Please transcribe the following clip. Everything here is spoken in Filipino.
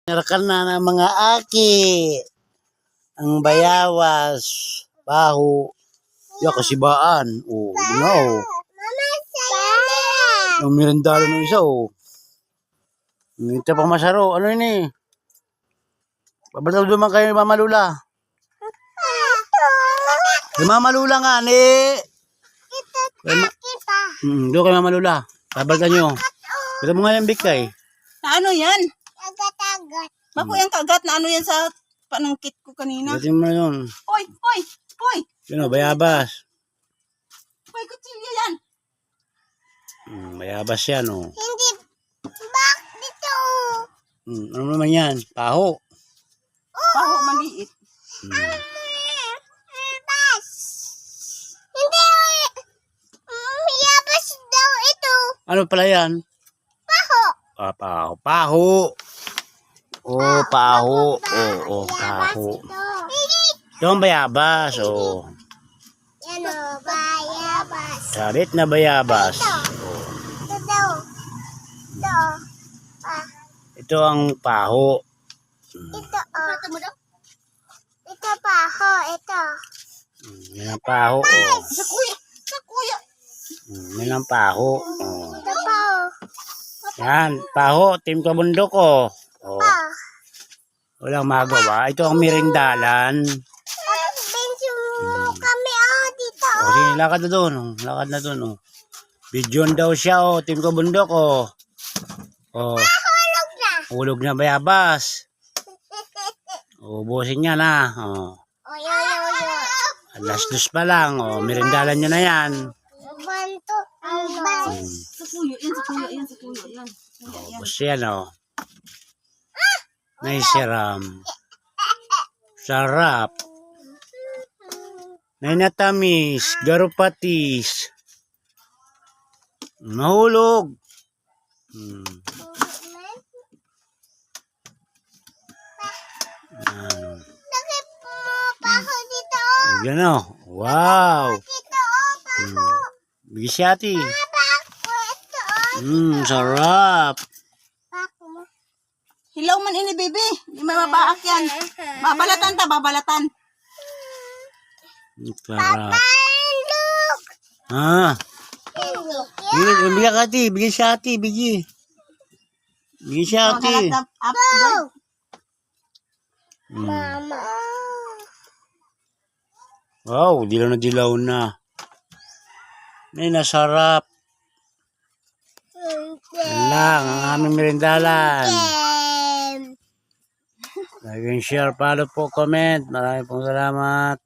Narakan na ng mga aki. Ang bayawas. Baho. Ya kasibaan. Oh, no. Ang mirandalo ng isa, oh. Ito pa masaro. Ano yun eh? Babataw duman kayo ni Mama Lula. Ni Mama Lula nga, ni. Doon kay Mama Lula. Babaltan nyo. Kita mo nga yung bikay. Na ano yan? Agat-agat. Bako yung kagat na ano yan sa panangkit ko kanina. Gatin mo na yun. Hoy! Hoy! Hoy! Yun o, bayabas. Hoy, kutsilyo yan! Bayabas yan o. Hindi. Bak dito. Ano naman yan? Paho. Paho, maliit. Bas. Hindi. Yabas daw ito. Ano pala yan? Paho. Paho. Paho. Oh, paho. Oh, paho. Ito ang bayabas. Oh. Yan o, bayabas. Sarit na bayabas. Ito daw. Ito. Ito ang paho. Ito o. Ito paho. Ito. Yan ang paho. Oh. Sa kuya! Sa kuya! Yan ang paho. Oh. Ito paho. Yan, paho. Team Kabundok oh. Oh. Walang magawa. Ito ang mirindalan. Bensin mo kami dito. O, sige, lakad na doon. Lakad na doon. Oh. Bidyon daw siya. Oh. Team Kabundok. Oh. Oh. Hulog na. Hulog na bayabas. Ubusin niya na. Oh. Alas 2 pa lang. Oh. Mirindalan niya na yan. Banto. Sa kuya! Yan, sa kuya! Yan, sa kuya! Yan. Tapos yan. Oh. May siram. Sarap. May natamis. Garupatis. Nahulog. Nakip mo paho dito. Yan o. Wow. Dito paho. Bigis si ate. Bako ito Sarap. Bako mo. Hilaw man ini, baby. Hindi mababaak yan. Babalatan ta, babalatan. Sarap. Look. Ah. Bigyan ka ate. Bigyan si ate. Bigyan. Bigyan si ate. Mama. Wow. Dilaw na. Ay, nasarap. Yan lang. Ang aming merindalan. Like and share, follow po, comment. Maraming pong salamat.